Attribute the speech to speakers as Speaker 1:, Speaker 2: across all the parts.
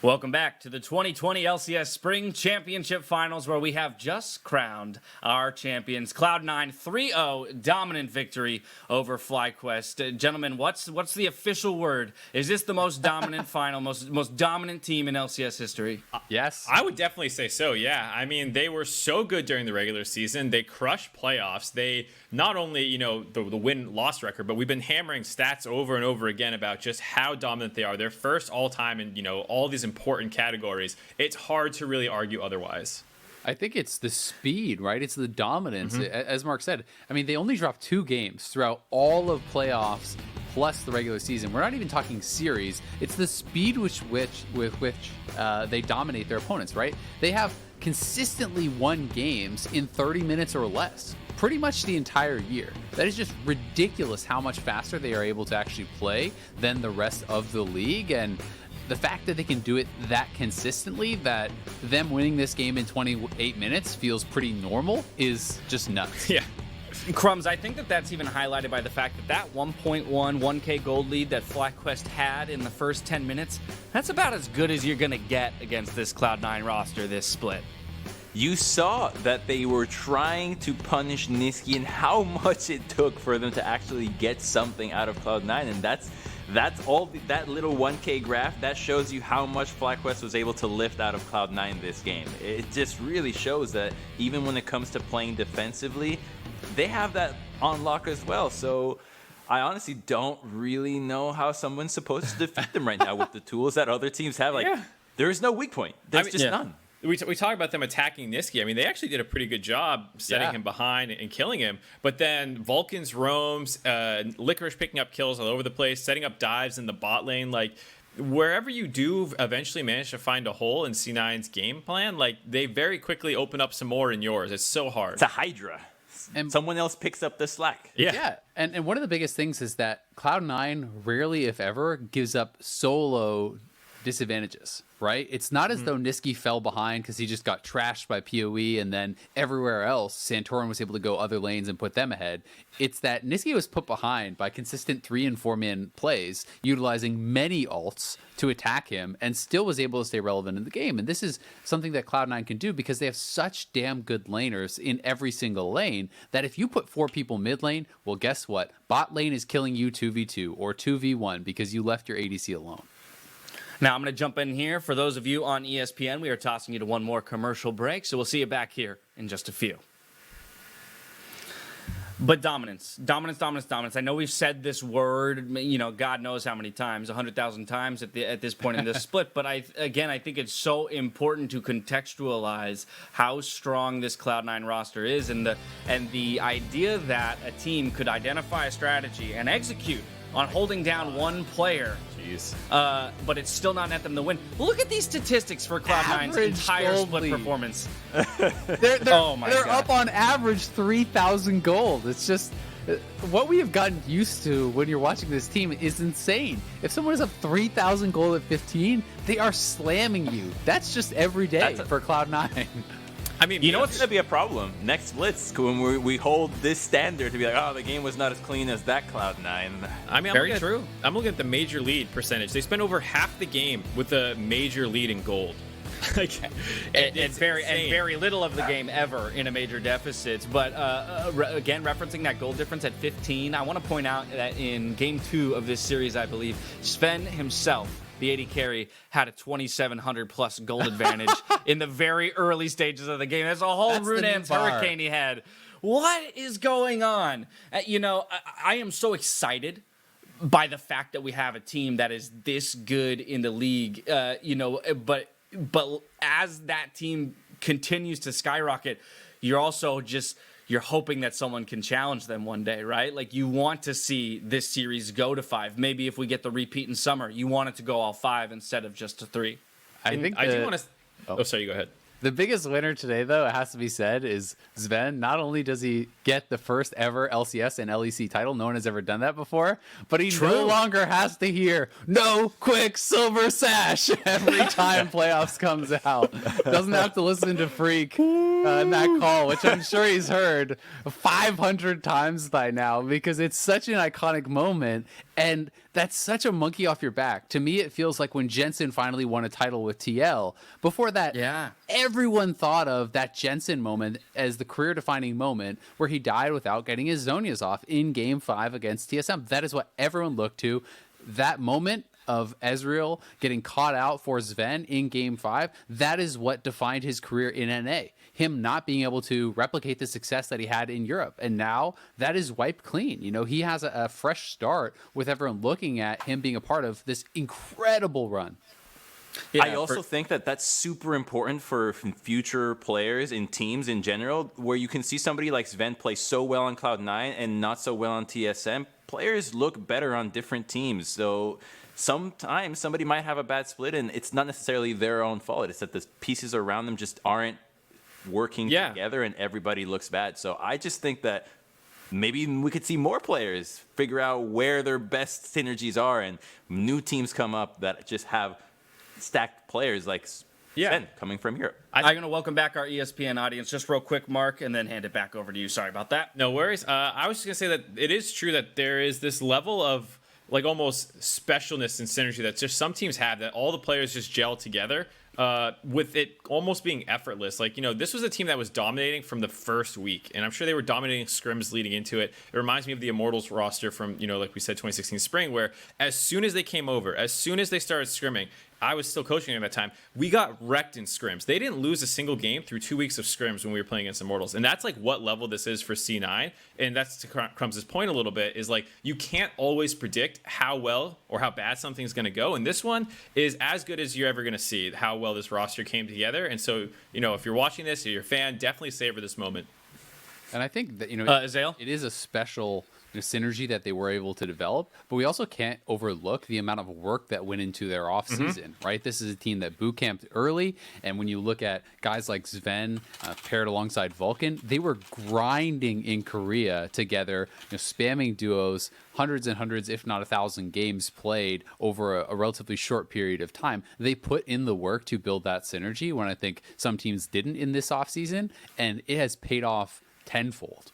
Speaker 1: Welcome back to the 2020 LCS Spring Championship Finals, where we have just crowned our champions. Cloud9 3-0 dominant victory over FlyQuest. Gentlemen, what's the official word? Is this the most dominant final, most dominant team in LCS history?
Speaker 2: Yes.
Speaker 3: I would definitely say so, yeah. I mean, they were so good during the regular season. They crushed playoffs. They not only, the win-loss record, but we've been hammering stats over and over again about just how dominant they are. They're first all-time in, all these important categories. It's hard to really argue otherwise.
Speaker 2: I think it's the speed, right? It's the dominance. As Mark said, I mean, they only dropped 2 games throughout all of playoffs plus the regular season. We're not even talking series. It's the speed with which they dominate their opponents, right? They have consistently won games in 30 minutes or less pretty much the entire year. That is just ridiculous how much faster they are able to actually play than the rest of the league. And the fact that they can do it that consistently, that them winning this game in 28 minutes feels pretty normal, is just nuts.
Speaker 3: Yeah.
Speaker 1: Crumbs, I think that's even highlighted by the fact that 1.1K gold lead that FlyQuest had in the first 10 minutes, that's about as good as you're going to get against this Cloud9 roster this split.
Speaker 4: You saw that they were trying to punish Nisqy and how much it took for them to actually get something out of Cloud9, and that's all. That little 1K graph, that shows you how much FlyQuest was able to lift out of Cloud9 this game. It just really shows that even when it comes to playing defensively, they have that on lock as well. So I honestly don't really know how someone's supposed to defeat them right now with the tools that other teams have. There is no weak point. There's just none.
Speaker 3: We talk about them attacking Nisqy. I mean, they actually did a pretty good job setting him behind and killing him. But then Vulcan's roams, Licorice picking up kills all over the place, setting up dives in the bot lane. Like, wherever you do eventually manage to find a hole in C9's game plan, like, they very quickly open up some more in yours. It's so hard.
Speaker 4: It's a Hydra. And someone else picks up the slack.
Speaker 2: Yeah. And one of the biggest things is that Cloud9 rarely, if ever, gives up solo disadvantages, right? It's not as though Nisqy fell behind because he just got trashed by PoE and then everywhere else Santorin was able to go other lanes and put them ahead. It's that Nisqy was put behind by consistent 3 and 4 man plays, utilizing many ults to attack him, and still was able to stay relevant in the game. And this is something that Cloud9 can do because they have such damn good laners in every single lane that if you put 4 people mid lane, well, guess what? Bot lane is killing you 2v2 or 2v1 because you left your ADC alone.
Speaker 1: Now, I'm going to jump in here. For those of you on ESPN, we are tossing you to one more commercial break, so we'll see you back here in just a few. But dominance. I know we've said this word, God knows how many times, 100,000 times at this point in this split, but I think it's so important to contextualize how strong this Cloud9 roster is, and the idea that a team could identify a strategy and execute on holding down one player, but it's still not net them to win. Look at these statistics for Cloud9's entire split performance.
Speaker 2: They're up on average 3,000 gold. It's just what we have gotten used to when you're watching this team is insane. If someone is up 3,000 gold at 15, they are slamming you. That's just every day for Cloud9.
Speaker 4: I mean, what's going to be a problem? Next Blitz, when we hold this standard to be like, oh, the game was not as clean as that Cloud9.
Speaker 3: I mean,
Speaker 1: very true.
Speaker 3: I'm looking at the major lead percentage. They spent over half the game with a major lead in gold.
Speaker 1: and very little of the game ever in a major deficit. But again, referencing that goal difference at 15, I want to point out that in Game 2 of this series, I believe, Zven himself, the AD carry, had a 2,700 plus gold advantage in the very early stages of the game. That's a whole Runaan's hurricane he had. What is going on? I am so excited by the fact that we have a team that is this good in the league. But as that team continues to skyrocket, you're also you're hoping that someone can challenge them one day, right? Like, you want to see this series go to 5. Maybe if we get the repeat in summer, you want it to go all 5 instead of just to 3.
Speaker 3: I do want to... Oh, sorry, you go ahead.
Speaker 2: The biggest winner today, though, it has to be said, is Zven. Not only does he get the first ever LCS and LEC title, no one has ever done that before, but he no longer has to hear "no Quicksilver Sash" every time playoffs comes out. Doesn't have to listen to Freak in that call, which I'm sure he's heard 500 times by now, because it's such an iconic moment. And That's such a monkey off your back. To me, it feels like when Jensen finally won a title with TL. Before that, everyone thought of that Jensen moment as the career-defining moment where he died without getting his Zhonya's off in Game 5 against TSM. That is what everyone looked to. That moment of Ezreal getting caught out for Zven in Game 5, that is what defined his career in NA. Him not being able to replicate the success that he had in Europe. And now that is wiped clean. You know, he has a fresh start with everyone looking at him being a part of this incredible run.
Speaker 4: Yeah, I also think that that's super important for future players in teams in general, where you can see somebody like Zven play so well on Cloud9 and not so well on TSM. Players look better on different teams. So sometimes somebody might have a bad split, and it's not necessarily their own fault. It's that the pieces around them just aren't working together, and everybody looks bad. So I just think that maybe we could see more players figure out where their best synergies are, and new teams come up that just have stacked players like Sven coming from Europe.
Speaker 1: I'm going to welcome back our ESPN audience just real quick, Mark, and then hand it back over to you. Sorry about that.
Speaker 3: No worries. I was just going to say that it is true that there is this level of like almost specialness and synergy that just some teams have, that all the players just gel together. With it almost being effortless. Like, you know, this was a team that was dominating from the first week, and I'm sure they were dominating scrims leading into it. It reminds me of the Immortals roster from, you know, like we said, 2016 spring, where as soon as they came over, as soon as they started scrimming, I was still coaching at that time, we got wrecked in scrims. They didn't lose a single game through 2 weeks of scrims when we were playing against Immortals. And that's like what level this is for C9. And that's to Crumbs' point a little bit, is like you can't always predict how well or how bad something's going to go. And this one is as good as you're ever going to see, how well this roster came together. And so, you know, if you're watching this or you're a fan, definitely savor this moment.
Speaker 2: And I think that, you know,
Speaker 1: Azael?
Speaker 2: it is a special synergy that they were able to develop, but we also can't overlook the amount of work that went into their off season, right? This is a team that boot camped early, and when you look at guys like Zven paired alongside Vulcan, they were grinding in Korea together, you know, spamming duos, hundreds and hundreds, if not 1,000 games played over a relatively short period of time. They put in the work to build that synergy when I think some teams didn't in this off season, and it has paid off tenfold.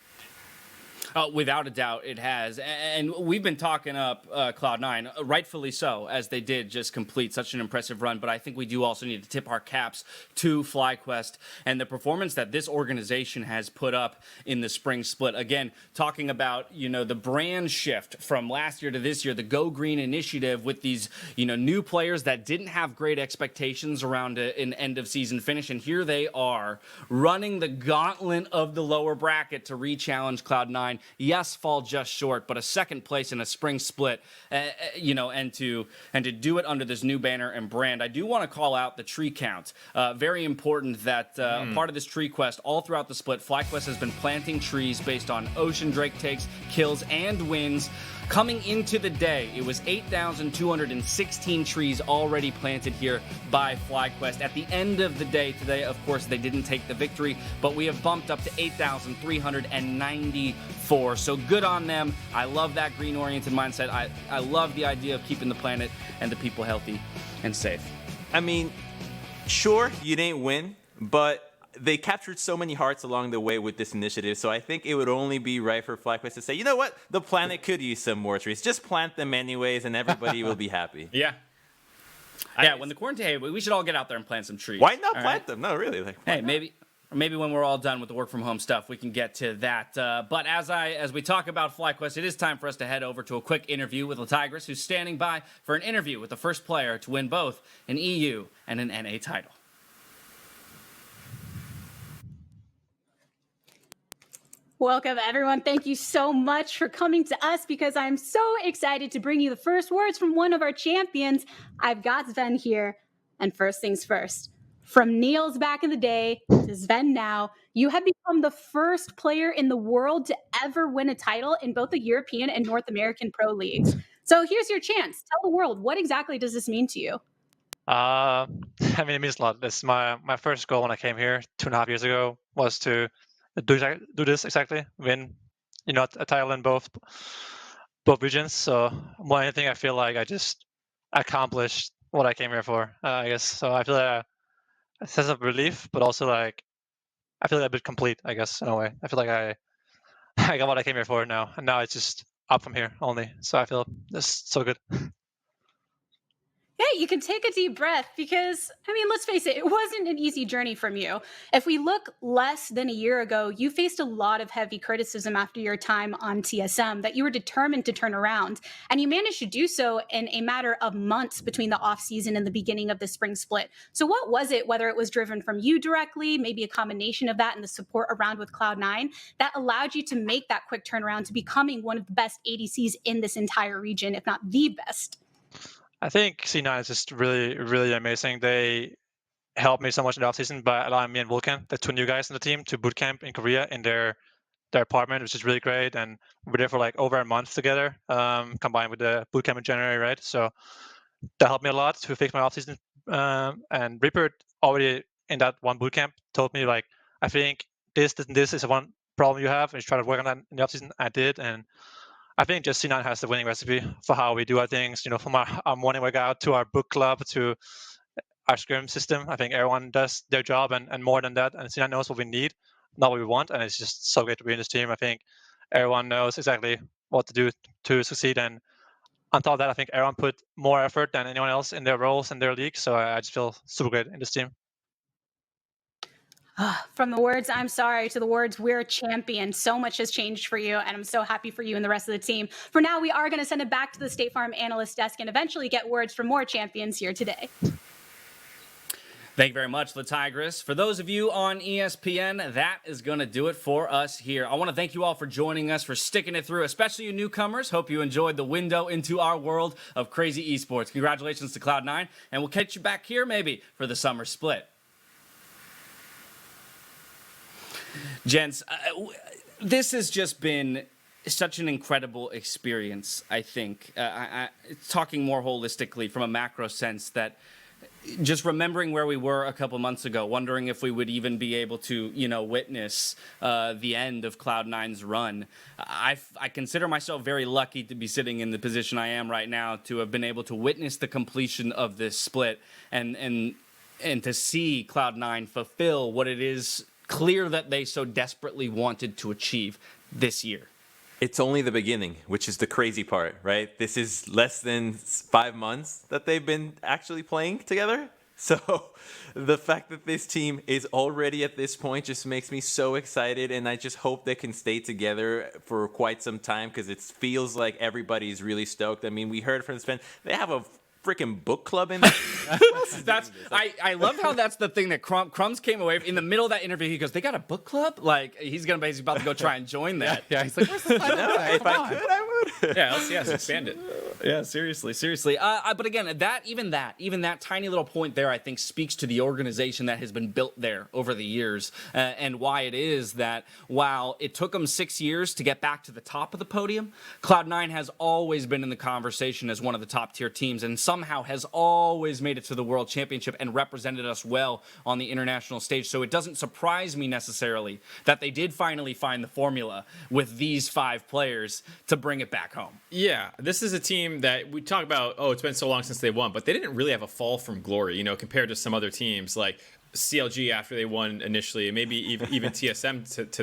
Speaker 1: Without a doubt, it has. And we've been talking up Cloud9, rightfully so, as they did just complete such an impressive run. But I think we do also need to tip our caps to FlyQuest and the performance that this organization has put up in the spring split. Again, talking about, you know, the brand shift from last year to this year, the Go Green initiative with these, you know, new players that didn't have great expectations around an end of season finish. And here they are running the gauntlet of the lower bracket to re-challenge Cloud9. Yes, fall just short, but a second place in a spring split, you know, and to do it under this new banner and brand. I do want to call out the tree count. Very important that part of this tree quest all throughout the split, FlyQuest has been planting trees based on Ocean Drake takes, kills, and wins. Coming into the day, it was 8,216 trees already planted here by FlyQuest. At the end of the day today, of course, they didn't take the victory, but we have bumped up to 8,394. So good on them. I love that green-oriented mindset. I love the idea of keeping the planet and the people healthy and safe.
Speaker 4: I mean, sure, you didn't win, but they captured so many hearts along the way with this initiative, so I think it would only be right for FlyQuest to say, you know what, the planet could use some more trees. Just plant them anyways, and everybody will be happy.
Speaker 1: Yeah. Yeah, when the quarantine, hey, we should all get out there and plant some trees.
Speaker 4: Why not plant them? No, really. Like,
Speaker 1: hey, maybe when we're all done with the work from home stuff, we can get to that. But as we talk about FlyQuest, it is time for us to head over to a quick interview with Licorice, who's standing by for an interview with the first player to win both an EU and an NA title.
Speaker 5: Welcome, everyone. Thank you so much for coming to us, because I'm so excited to bring you the first words from one of our champions. I've got Zven here, and first things first. From Niels back in the day to Zven now, you have become the first player in the world to ever win a title in both the European and North American Pro Leagues. So here's your chance. Tell the world, what exactly does this mean to you?
Speaker 6: I mean, it means a lot. This my first goal when I came here 2.5 years ago was to do this exactly, win, you know, a title in both regions. So more than anything, I feel like I just accomplished what I came here for. I guess so. I feel like a sense of relief, but also like I feel like a bit complete. I guess in a way, I feel like I got what I came here for now, and now it's just up from here only. So I feel this is so good.
Speaker 5: Yeah, you can take a deep breath because, I mean, let's face it, it wasn't an easy journey from you. If we look less than a year ago, you faced a lot of heavy criticism after your time on TSM that you were determined to turn around. And you managed to do so in a matter of months between the offseason and the beginning of the spring split. So what was it, whether it was driven from you directly, maybe a combination of that and the support around with Cloud9, that allowed you to make that quick turnaround to becoming one of the best ADCs in this entire region, if not the best?
Speaker 6: I think C9 is just really, really amazing. They helped me so much in the offseason by allowing me and Vulcan, the two new guys in the team, to boot camp in Korea in their apartment, which is really great. And we're there for like over a month together, combined with the boot camp in January, right? So that helped me a lot to fix my offseason. And Reapered already in that one boot camp told me like, I think this is one problem you have, and you try to work on that in the offseason. I did, and I think just C9 has the winning recipe for how we do our things. From our morning workout to our book club to our scrim system. I think everyone does their job and more than that. And C9 knows what we need, not what we want. And it's just so great to be in this team. I think everyone knows exactly what to do to succeed. And on top of that, I think everyone put more effort than anyone else in their roles and their league. So I just feel super good in this team.
Speaker 5: From the words "I'm sorry" to the words "we're champions," so much has changed for you, and I'm so happy for you and the rest of the team. For now, we are going to send it back to the State Farm analyst desk and eventually get words from more champions here today.
Speaker 1: Thank you very much, Licorice. For those of you on ESPN, that is going to do it for us here. I want to thank you all for joining us, for sticking it through, especially you newcomers. Hope you enjoyed the window into our world of crazy esports. Congratulations to Cloud9, and we'll catch you back here maybe for the summer split. Gents, this has just been such an incredible experience, I think. Talking more holistically from a macro sense, that just remembering where we were a couple months ago, wondering if we would even be able to, witness the end of Cloud9's run. I consider myself very lucky to be sitting in the position I am right now, to have been able to witness the completion of this split and to see Cloud9 fulfill what it is clear that they so desperately wanted to achieve this year.
Speaker 4: It's only the beginning, which is the crazy part, right? This is less than 5 months that they've been actually playing together. So the fact that this team is already at this point just makes me so excited, and I just hope they can stay together for quite some time, because it feels like everybody's really stoked. I mean, we heard from Zven, they have a freaking book club in there.
Speaker 1: I love how that's the thing that Crumbs came away in the middle of that interview. He goes, "They got a book club?" Like he's basically about to go try and join that.
Speaker 2: Yeah, he's like, "Where's the final guy?
Speaker 4: If I could, I would.
Speaker 3: Yeah, LCS, expand it.
Speaker 1: Yeah, seriously. But again, even that tiny little point there, I think, speaks to the organization that has been built there over the years, and why it is that while it took them 6 years to get back to the top of the podium, Cloud9 has always been in the conversation as one of the top tier teams, and somehow has always made it to the World Championship and represented us well on the international stage. So it doesn't surprise me necessarily that they did finally find the formula with these 5 players to bring it back home.
Speaker 3: Yeah, this is a team that we talk about, it's been so long since they won, but they didn't really have a fall from glory, compared to some other teams like CLG after they won initially, and maybe even TSM to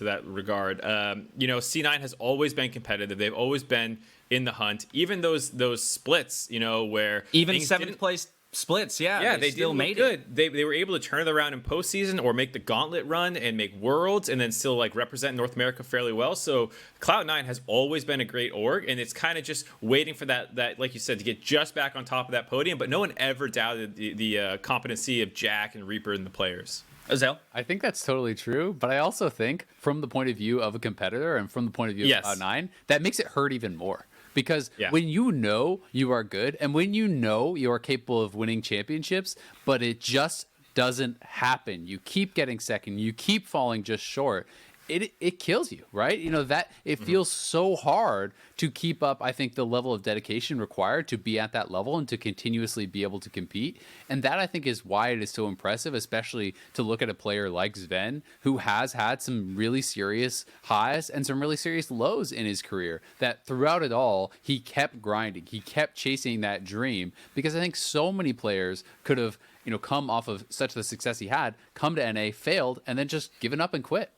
Speaker 3: that regard. C9 has always been competitive. They've always been in the hunt. Even those splits, where
Speaker 1: even 7th place splits, they still made it.
Speaker 3: They were able to turn it around in postseason or make the gauntlet run and make worlds and then still represent North America fairly well. So Cloud9 has always been a great org, and it's kind of just waiting for that like you said, to get just back on top of that podium. But no one ever doubted the competency of Jack and Reaper and the players.
Speaker 1: Azel?
Speaker 2: I think that's totally true, but I also think from the point of view of a competitor and from the point of view of Cloud9, that makes it hurt even more. Because when you know you are good and when you know you are capable of winning championships, but it just doesn't happen, you keep getting second, you keep falling just short, it kills you, right? That it feels so hard to keep up, I think, the level of dedication required to be at that level and to continuously be able to compete. And that, I think, is why it is so impressive, especially to look at a player like Zven, who has had some really serious highs and some really serious lows in his career, that throughout it all, he kept grinding. He kept chasing that dream, because I think so many players could have, come off of such the success he had, come to NA, failed, and then just given up and quit.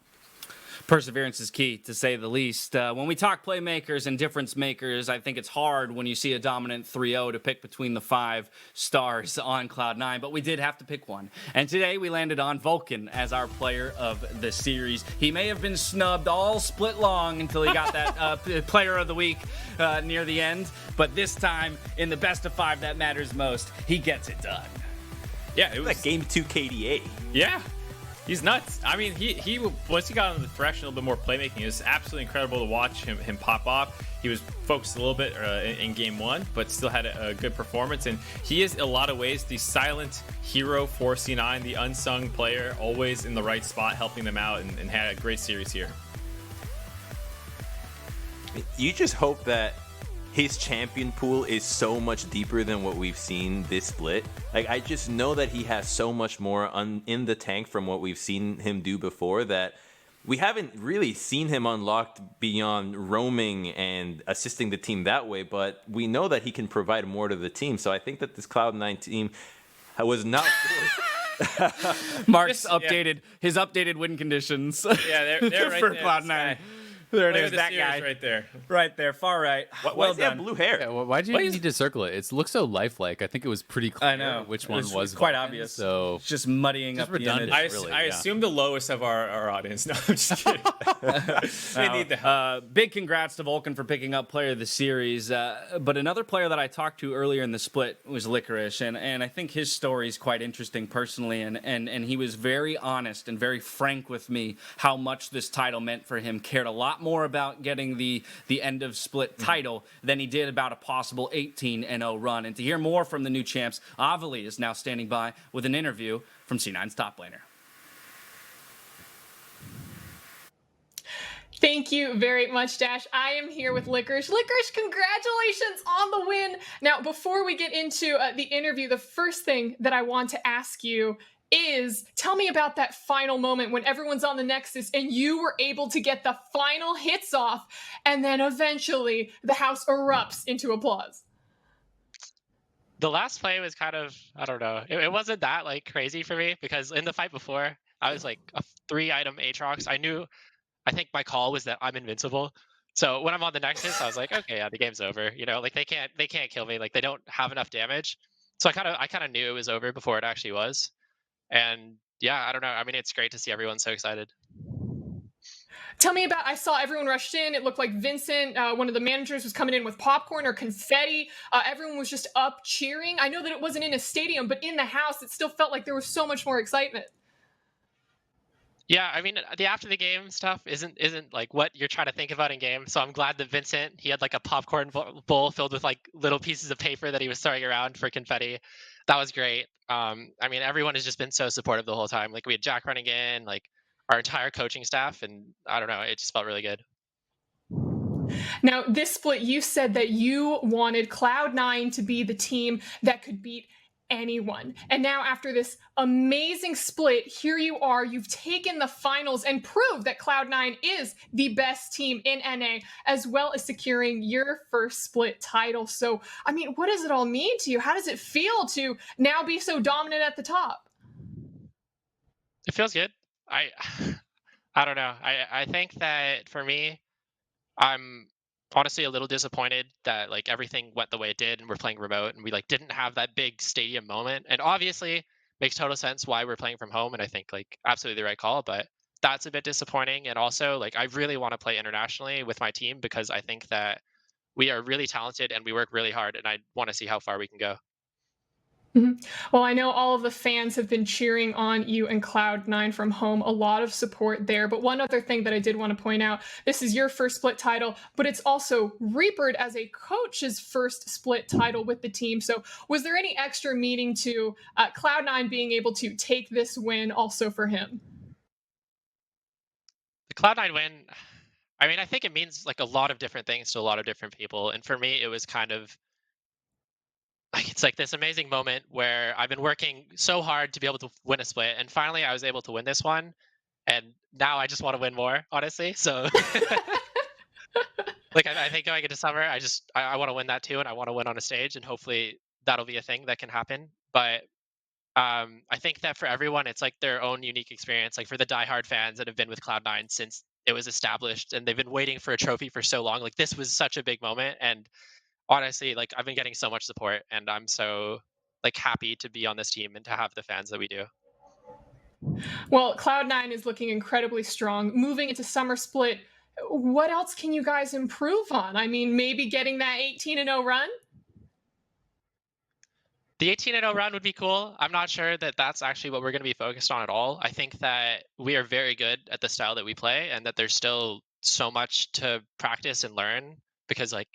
Speaker 1: Perseverance is key, to say the least. When we talk playmakers and difference makers, I think it's hard when you see a dominant 3-0 to pick between the 5 stars on Cloud9, but we did have to pick one. And today we landed on Vulcan as our player of the series. He may have been snubbed all split long until he got that player of the week near the end, but this time, in the best of 5 that matters most, he gets it done.
Speaker 3: Yeah, it was
Speaker 4: like game 2 KDA.
Speaker 3: Yeah. He's nuts. I mean, he once he got on the thresh and a little bit more playmaking, it was absolutely incredible to watch him pop off. He was focused a little bit in game 1, but still had a good performance. And he is, in a lot of ways, the silent hero for C9, the unsung player, always in the right spot, helping them out, and had a great series here.
Speaker 4: You just hope that his champion pool is so much deeper than what we've seen this split. Like, I just know that he has so much more in the tank from what we've seen him do before that we haven't really seen him unlocked beyond roaming and assisting the team that way, but we know that he can provide more to the team. So I think that this Cloud9 team was not forced.
Speaker 1: Mark's updated his updated win conditions.
Speaker 3: Yeah, they're right
Speaker 1: for
Speaker 3: there.
Speaker 1: Cloud9. There it is, that guy right there, far right.
Speaker 4: Why does he have blue hair?
Speaker 2: Yeah, why did you need to circle it? It looks so lifelike. I think it was pretty clear
Speaker 1: I know
Speaker 2: which one was
Speaker 1: quite
Speaker 2: Vulcan,
Speaker 1: obvious.
Speaker 2: So
Speaker 1: it's just muddying up
Speaker 2: redundant.
Speaker 1: the image.
Speaker 3: I assume the lowest of our audience. No, I'm just kidding. They need the help.
Speaker 1: Big congrats to Vulcan for picking up player of the series. But another player that I talked to earlier in the split was Licorice, and I think his story is quite interesting personally, and he was very honest and very frank with me how much this title meant for him. Cared a lot more about getting the end of split title than he did about a possible 18-0 run. And to hear more from the new champs, Avali is now standing by with an interview from C9's top laner.
Speaker 7: Thank you very much, Dash. I am here with Licorice. Licorice, congratulations on the win. Now, before we get into the interview, the first thing that I want to ask you is tell me about that final moment when everyone's on the Nexus and you were able to get the final hits off, and then eventually the house erupts into applause.
Speaker 6: The last play was kind of, I don't know, it wasn't that like crazy for me because in the fight before, I was like a 3-item Aatrox. I think my call was that I'm invincible. So when I'm on the Nexus, I was like, okay, yeah, the game's over. You know, like they can't kill me. Like they don't have enough damage. So I kind of knew it was over before it actually was. And yeah, I don't know. I mean, it's great to see everyone so excited.
Speaker 7: Tell me about, I saw everyone rushed in. It looked like Vincent, one of the managers, was coming in with popcorn or confetti. Everyone was just up cheering. I know that it wasn't in a stadium, but in the house, it still felt like there was so much more excitement.
Speaker 6: Yeah, I mean, the after the game stuff isn't like what you're trying to think about in game. So I'm glad that Vincent, he had like a popcorn bowl filled with like little pieces of paper that he was throwing around for confetti. That was great. I mean, everyone has just been so supportive the whole time. Like we had Jack running in, like our entire coaching staff, and I don't know, it just felt really good.
Speaker 7: Now, this split, you said that you wanted Cloud9 to be the team that could beat anyone. And now after this amazing split, here you are, you've taken the finals and proved that Cloud9 is the best team in NA, as well as securing your first split title. So, I mean, what does it all mean to you? How does it feel to now be so dominant at the top?
Speaker 6: It feels good. I don't know. I think that for me, I'm honestly a little disappointed that like everything went the way it did and we're playing remote and we like didn't have that big stadium moment. And obviously makes total sense why we're playing from home, and I think like absolutely the right call, but that's a bit disappointing. And also like I really want to play internationally with my team because I think that we are really talented and we work really hard, and I want to see how far we can go.
Speaker 7: Mm-hmm. Well, I know all of the fans have been cheering on you and Cloud9 from home. A lot of support there. But one other thing that I did want to point out, this is your first split title, but it's also Reapered as a coach's first split title with the team. So was there any extra meaning to Cloud9 being able to take this win also for him?
Speaker 6: The Cloud9 win, I mean, I think it means like a lot of different things to a lot of different people. And for me, it was kind of, it's like this amazing moment where I've been working so hard to be able to win a split, and finally I was able to win this one, and now I just want to win more, honestly. So like I think going into summer, I want to win that too, and I want to win on a stage, and hopefully that'll be a thing that can happen. But I think that for everyone, it's like their own unique experience. Like for the diehard fans that have been with Cloud9 since
Speaker 8: it was established, and they've been waiting for a trophy for so long. Like, this was such a big moment, and honestly, like, I've been getting so much support, and I'm so like happy to be on this team and to have the fans that we do.
Speaker 7: Well, Cloud9 is looking incredibly strong. Moving into Summer Split, what else can you guys improve on? I mean, maybe getting that 18-0 run?
Speaker 8: The 18-0 run would be cool. I'm not sure that that's actually what we're going to be focused on at all. I think that we are very good at the style that we play, and that there's still so much to practice and learn, because like,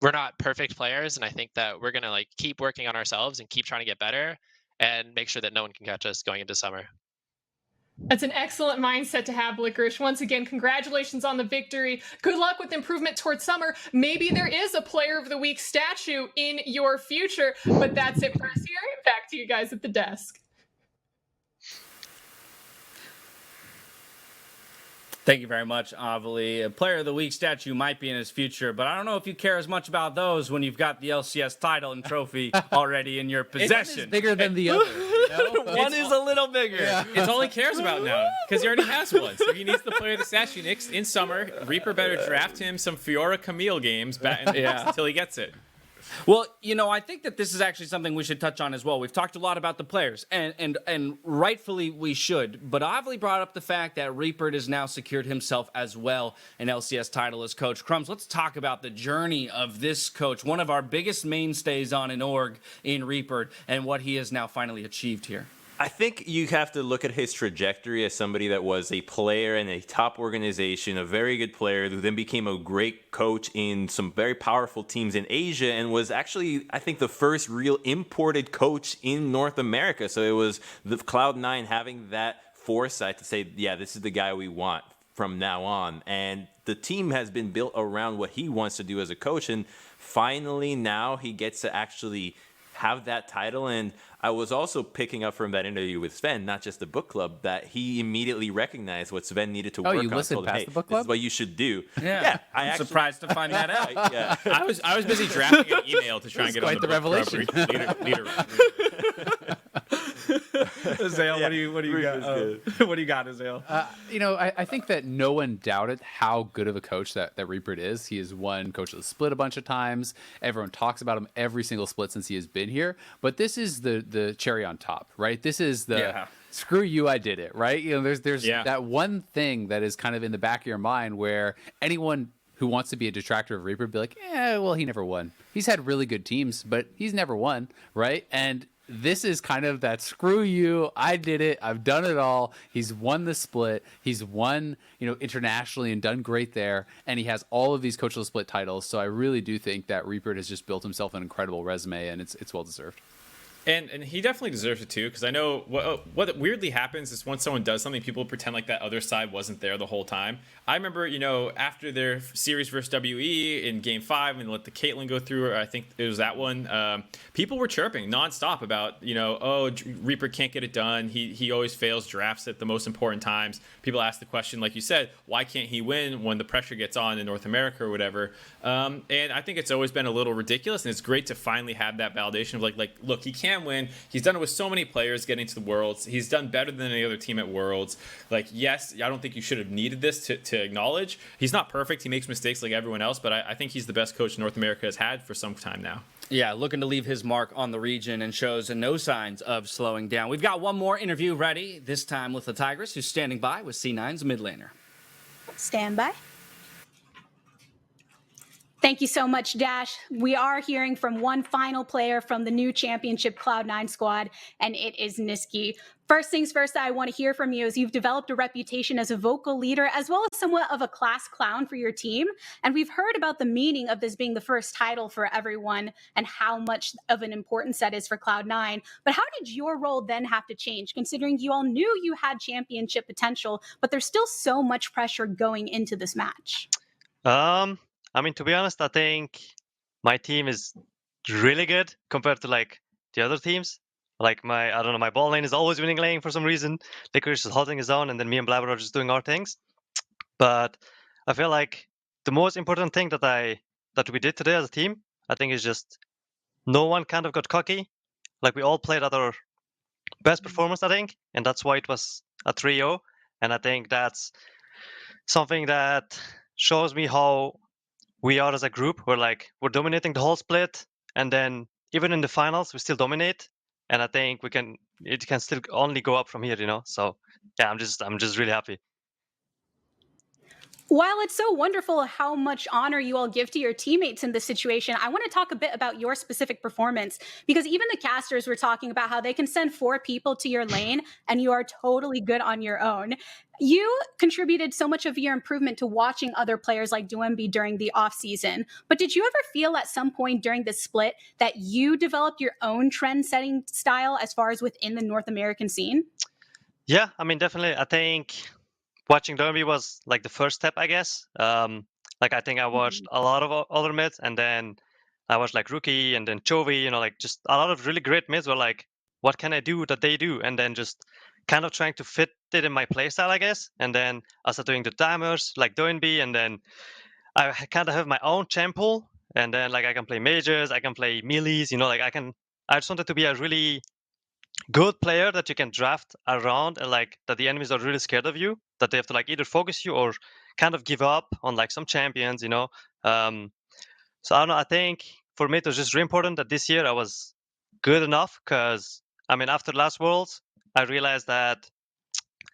Speaker 8: we're not perfect players, and I think that we're going to like keep working on ourselves and keep trying to get better and make sure that no one can catch us going into summer.
Speaker 7: That's an excellent mindset to have, Licorice. Once again, congratulations on the victory. Good luck with improvement towards summer. Maybe there is a Player of the Week statue in your future, but that's it for us here. Back to you guys at the desk.
Speaker 1: Thank you very much, Avali. A Player of the Week statue might be in his future, but I don't know if you care as much about those when you've got the LCS title and trophy already in your possession.
Speaker 2: One is bigger than the other. You know?
Speaker 1: One is a little bigger.
Speaker 2: Yeah.
Speaker 3: It's all he cares about now, because he already has one. So he needs the Player of the statue in summer. Reaper better draft him some Fiora Camille games until he gets it.
Speaker 1: Well, you know, I think that this is actually something we should touch on as well. We've talked a lot about the players, and rightfully we should. But Avali brought up the fact that Reapered has now secured himself as well an LCS title as coach. Crumbs, let's talk about the journey of this coach, one of our biggest mainstays on an org in Reapered, and what he has now finally achieved here.
Speaker 4: I think you have to look at his trajectory as somebody that was a player in a top organization, a very good player who then became a great coach in some very powerful teams in Asia, and was actually, I think, the first real imported coach in North America. So it was the Cloud9 having that foresight to say, yeah, this is the guy we want from now on. And the team has been built around what he wants to do as a coach. And finally now he gets to actually have that title. And I was also picking up from that interview with Zven, not just the book club, that he immediately recognized what Zven needed to work on.
Speaker 2: You listened past the book club?
Speaker 4: This is what you should do.
Speaker 1: Yeah, I'm surprised to find that out.
Speaker 4: Yeah.
Speaker 3: I was busy drafting an email to try and get on
Speaker 2: quite the
Speaker 3: book club
Speaker 2: revelation.
Speaker 3: leader.
Speaker 1: Azale, what do you got? What do you got, Azale?
Speaker 2: You know, I think that no one doubted how good of a coach that Reapered is. He has won Coach of the Split a bunch of times. Everyone talks about him every single split since he has been here. But this is the cherry on top, right? This is the screw you, I did it, right? You know, there's that one thing that is kind of in the back of your mind where anyone who wants to be a detractor of Reaper be like, well, he never won. He's had really good teams, but he's never won, right? And this is kind of that screw you, I did it, I've done it all. He's won the split, he's won, you know, internationally and done great there, and he has all of these Coach of the Split titles. So I really do think that Reaper has just built himself an incredible resume, and it's well deserved.
Speaker 3: And he definitely deserves it too, because I know what weirdly happens is once someone does something, people pretend like that other side wasn't there the whole time. I remember, you know, after their series versus WE in Game 5 and let the Caitlyn go through, I think it was that one, people were chirping nonstop about, you know, oh, Reaper can't get it done. He always fails drafts at the most important times. People ask the question, like you said, why can't he win when the pressure gets on in North America or whatever? And I think it's always been a little ridiculous, and it's great to finally have that validation of like, look, he can win. He's done it with so many players getting to the Worlds. He's done better than any other team at Worlds. Like, yes, I don't think you should have needed this to acknowledge. He's not perfect. He makes mistakes like everyone else, but I think he's the best coach North America has had for some time now.
Speaker 1: Yeah, looking to leave his mark on the region and shows no signs of slowing down. We've got one more interview ready, this time with the Tigress, who's standing by with C9's mid laner.
Speaker 5: Stand by. Thank you so much, Dash. We are hearing from one final player from the new championship Cloud9 squad, and it is Nisqy. First things first, I want to hear from you as you've developed a reputation as a vocal leader as well as somewhat of a class clown for your team. And we've heard about the meaning of this being the first title for everyone and how much of an importance that is for Cloud9. But how did your role then have to change, considering you all knew you had championship potential, but there's still so much pressure going into this match?
Speaker 6: I mean, to be honest, I think my team is really good compared to like the other teams. Like my ball lane is always winning lane for some reason. Licorice is holding his own, and then me and Blabber are just doing our things. But I feel like the most important thing that we did today as a team, I think, is just no one kind of got cocky. Like, we all played at our best performance, I think, and that's why it was a 3-0. And I think that's
Speaker 9: something that shows me how we are as a group. We're dominating the whole split, and then even in the finals, we still dominate. And I think it can still only go up from here, So yeah, I'm just really happy.
Speaker 5: While it's so wonderful how much honor you all give to your teammates in this situation, I want to talk a bit about your specific performance, because even the casters were talking about how they can send 4 people to your lane and you are totally good on your own. You contributed so much of your improvement to watching other players like Duembi during the off season. But did you ever feel at some point during this split that you developed your own trend setting style as far as within the North American scene?
Speaker 9: Yeah, I mean, definitely. I think watching Derby was like the first step, I guess. I think I watched a lot of other mids, and then I watched like Rookie and then Chovy, just a lot of really great mids were like, what can I do that they do? And then just kind of trying to fit it in my playstyle, I guess. And then I started doing the timers like Doinby, and then I kind of have my own champ pool, and then like I can play mages, I can play melees, I just wanted to be a really good player that you can draft around, and like that the enemies are really scared of you, that they have to like either focus you or kind of give up on like some champions, So I don't know. I think for me it was just really important that this year I was good enough, because I mean after last Worlds I realized that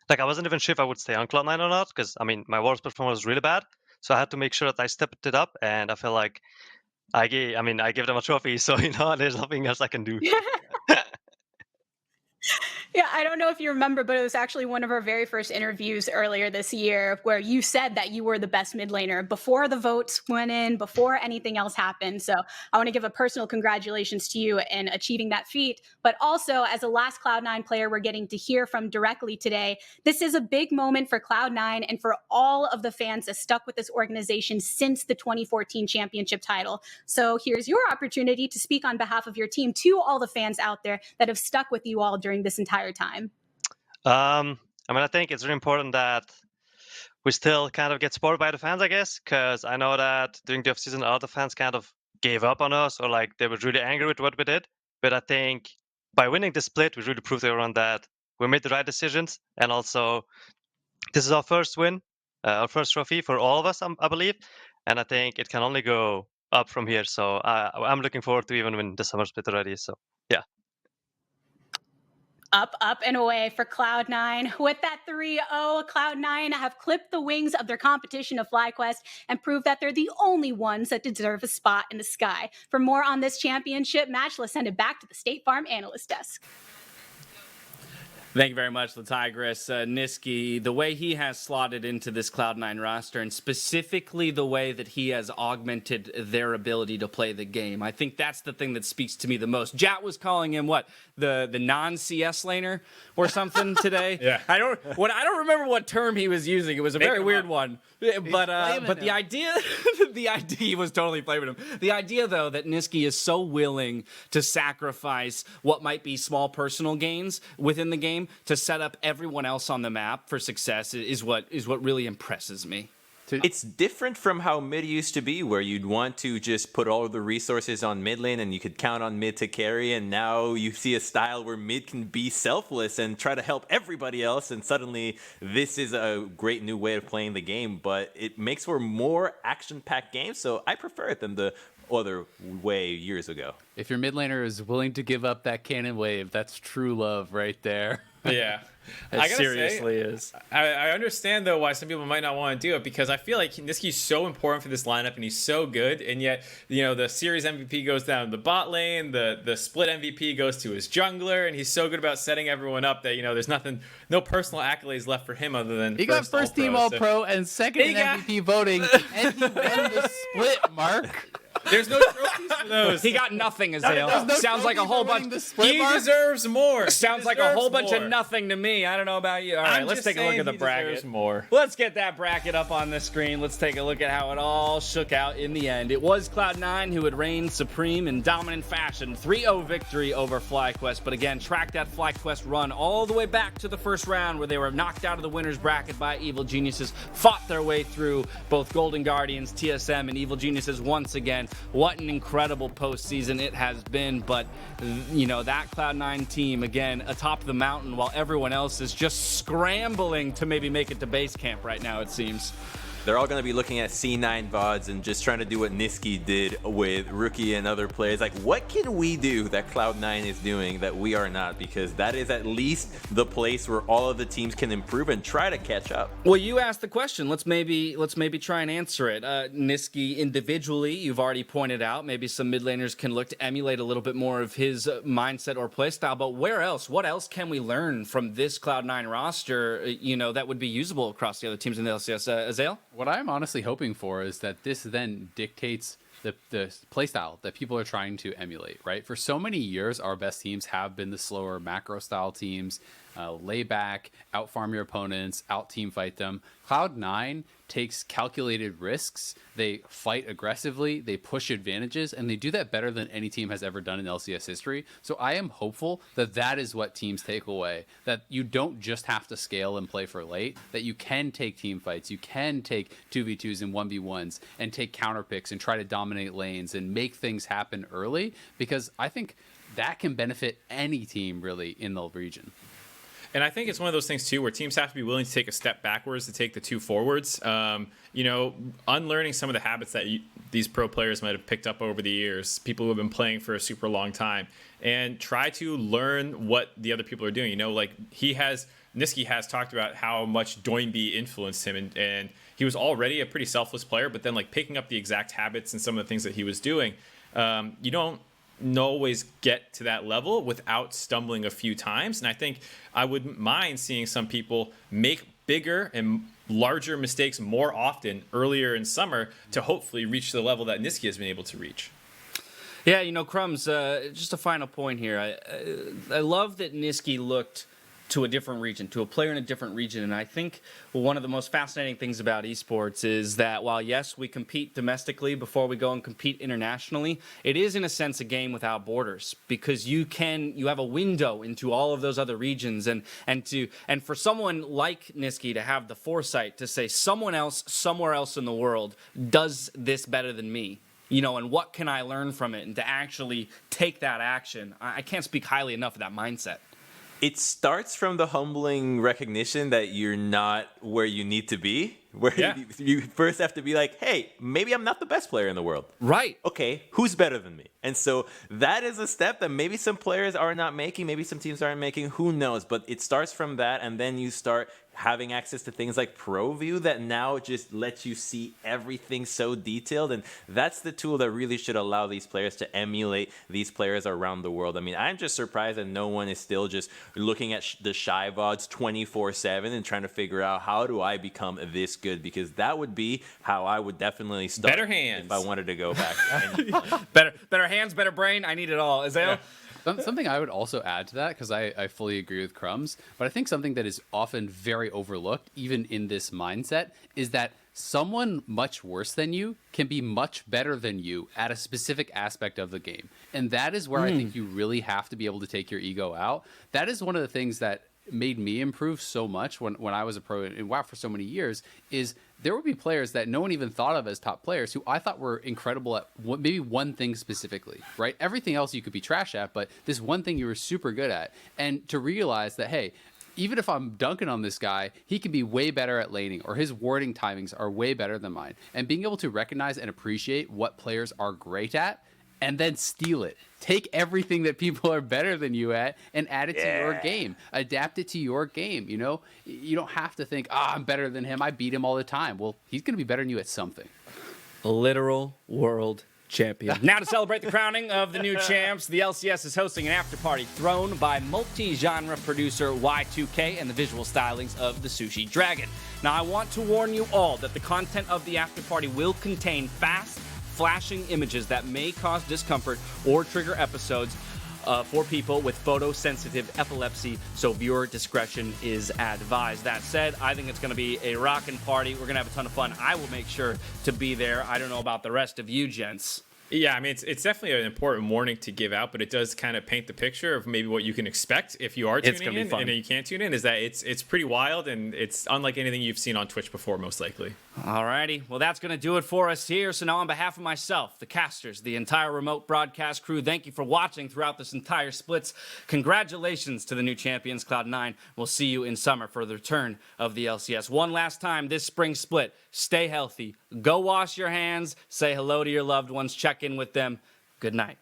Speaker 9: like I wasn't even sure if I would stay on Cloud9 or not, because I mean my Worlds performance was really bad, so I had to make sure that I stepped it up, and I feel like I gave them a trophy, so there's nothing else I can do.
Speaker 5: Yeah, I don't know if you remember, but it was actually one of our very first interviews earlier this year where you said that you were the best mid laner before the votes went in, before anything else happened. So I want to give a personal congratulations to you in achieving that feat. But also, as a last Cloud9 player we're getting to hear from directly today, this is a big moment for Cloud9 and for all of the fans that stuck with this organization since the 2014 championship title. So here's your opportunity to speak on behalf of your team to all the fans out there that have stuck with you all during this entire time.
Speaker 9: I mean, I think it's really important that we still kind of get supported by the fans, I guess, because I know that during the offseason, a lot of fans kind of gave up on us, or like they were really angry with what we did. But I think by winning the split, we really proved to everyone that we made the right decisions. And also, this is our first win, our first trophy for all of us, I believe. And I think it can only go up from here. So I'm looking forward to even win the summer split already. So yeah.
Speaker 5: Up, and away for Cloud9. With that 3-0, Cloud9 have clipped the wings of their competition of FlyQuest and proved that they're the only ones that deserve a spot in the sky. For more on this championship match, let's send it back to the State Farm analyst desk.
Speaker 1: Thank you very much, Licorice. Nisqy, the way he has slotted into this Cloud9 roster, and specifically the way that he has augmented their ability to play the game, I think that's the thing that speaks to me the most. Jat was calling him, what, the non-CS laner or something today?
Speaker 3: Yeah.
Speaker 1: I don't remember what term he was using. It was a very weird one. But the idea, he was totally flaming him. The idea, though, that Nisqy is so willing to sacrifice what might be small personal gains within the game to set up everyone else on the map for success is what really impresses me.
Speaker 4: It's different from how mid used to be, where you'd want to just put all of the resources on mid lane and you could count on mid to carry, and now you see a style where mid can be selfless and try to help everybody else, and suddenly this is a great new way of playing the game, but it makes for more action-packed games, so I prefer it than the other way years ago.
Speaker 2: If your mid laner is willing to give up that cannon wave, that's true love right there.
Speaker 3: Yeah.
Speaker 1: It seriously is.
Speaker 3: I understand, though, why some people might not want to do it, because I feel like Nisqy's so important for this lineup, and he's so good, and yet, the series MVP goes down to the bot lane, the split MVP goes to his jungler, and he's so good about setting everyone up that, there's no personal accolades left for him other than
Speaker 2: he got first team All-Pro and second in MVP voting, and he won the split, Mark.
Speaker 3: There's no trophies for those.
Speaker 1: He got nothing, Azale.
Speaker 2: No
Speaker 1: Sounds like a whole bunch.
Speaker 3: He deserves more.
Speaker 1: Sounds like a whole bunch of nothing to me. I don't know about you. All right, let's take a look at the bracket.
Speaker 3: More.
Speaker 1: Let's get that bracket up on the screen. Let's take a look at how it all shook out in the end. It was Cloud9 who had reigned supreme in dominant fashion. 3-0 victory over FlyQuest. But again, track that FlyQuest run all the way back to the first round where they were knocked out of the winner's bracket by Evil Geniuses, fought their way through both Golden Guardians, TSM, and Evil Geniuses once again what an incredible postseason it has been. But, you know, that Cloud9 team, again, atop the mountain while everyone else is just scrambling to maybe make it to base camp right now, it seems.
Speaker 4: They're all going to be looking at C9 VODs and just trying to do what Nisqy did with Rookie and other players. Like, what can we do that Cloud9 is doing that we are not? Because that is at least the place where all of the teams can improve and try to catch up.
Speaker 1: Well, you asked the question. Let's maybe try and answer it. Nisqy individually, you've already pointed out, maybe some mid laners can look to emulate a little bit more of his mindset or playstyle. But where else? What else can we learn from this Cloud9 roster? You know, that would be usable across the other teams in the LCS. Azael?
Speaker 2: What I'm honestly hoping for is that this then dictates the playstyle that people are trying to emulate, right? For so many years, our best teams have been the slower macro style teams, lay back, out farm your opponents, out team fight them. Cloud9 takes calculated risks. They fight aggressively, they push advantages, and they do that better than any team has ever done in LCS history. So I am hopeful that that is what teams take away, that you don't just have to scale and play for late, that you can take team fights, you can take 2v2s and 1v1s and take counter picks and try to dominate lanes and make things happen early, because I think that can benefit any team really in the region.
Speaker 3: And I think it's one of those things, too, where teams have to be willing to take a step backwards to take the two forwards. You know, unlearning some of the habits that these pro players might have picked up over the years, people who have been playing for a super long time, and try to learn what the other people are doing. You know, like Nisqy has talked about how much Doinby influenced him, and he was already a pretty selfless player, but then like picking up the exact habits and some of the things that he was doing, you don't always get to that level without stumbling a few times. And I think I wouldn't mind seeing some people make bigger and larger mistakes more often earlier in summer to hopefully reach the level that Nisqy has been able to reach.
Speaker 1: Yeah, you know, Crumbs, just a final point here. I love that Nisqy looked to a different region, to a player in a different region. And I think one of the most fascinating things about esports is that while, yes, we compete domestically before we go and compete internationally, it is in a sense a game without borders, because you have a window into all of those other regions, and for someone like Nisqy to have the foresight to say someone else somewhere else in the world does this better than me, you know, and what can I learn from it, and to actually take that action. I can't speak highly enough of that mindset.
Speaker 4: It starts from the humbling recognition that you're not where you need to be, where you first have to be like, hey, maybe I'm not the best player in the world.
Speaker 1: Right.
Speaker 4: Okay, who's better than me? And so that is a step that maybe some players are not making, maybe some teams aren't making, who knows? But it starts from that, and then you start having access to things like ProView that now just lets you see everything so detailed. And that's the tool that really should allow these players to emulate these players around the world. I mean, I'm just surprised that no one is still just looking at the Shy VODs 24/7 and trying to figure out, how do I become this good? Because that would be how I would definitely start.
Speaker 3: Better hands.
Speaker 4: If I wanted to go back.
Speaker 1: better hands, better brain. I need it all. Azael?
Speaker 2: Yeah. Something I would also add to that, because I fully agree with Crumbs, but I think something that is often very overlooked, even in this mindset, is that someone much worse than you can be much better than you at a specific aspect of the game. And that is where I think you really have to be able to take your ego out. That is one of the things that made me improve so much when I was a pro in WoW for so many years, is there would be players that no one even thought of as top players who I thought were incredible at maybe one thing specifically, right? Everything else you could be trash at, but this one thing you were super good at. And to realize that, hey, even if I'm dunking on this guy, he can be way better at laning, or his warding timings are way better than mine. And being able to recognize and appreciate what players are great at, and then steal it. Take everything that people are better than you at and add it to your game. Adapt it to your game, you know? You don't have to think, I'm better than him. I beat him all the time. Well, he's going to be better than you at something.
Speaker 1: Literal world champion. Now to celebrate the crowning of the new champs, the LCS is hosting an after party thrown by multi-genre producer Y2K and the visual stylings of the Sushi Dragon. Now, I want to warn you all that the content of the after party will contain fast, flashing images that may cause discomfort or trigger episodes for people with photosensitive epilepsy, so viewer discretion is advised. That said, I think it's going to be a rockin' party. We're going to have a ton of fun. I will make sure to be there. I don't know about the rest of you gents.
Speaker 3: Yeah, I mean, it's definitely an important warning to give out, but it does kind of paint the picture of maybe what you can expect if you are
Speaker 1: It's
Speaker 3: tuning
Speaker 1: gonna be
Speaker 3: in
Speaker 1: fun.
Speaker 3: and you can't tune in, is that it's pretty wild, and it's unlike anything you've seen on Twitch before, most likely.
Speaker 1: Alrighty, well that's going to do it for us here. So now on behalf of myself, the casters, the entire remote broadcast crew, thank you for watching throughout this entire splits. Congratulations to the new champions, Cloud9. We'll see you in summer for the return of the LCS. One last time this spring split, stay healthy, go wash your hands, say hello to your loved ones, check in with them. Good night.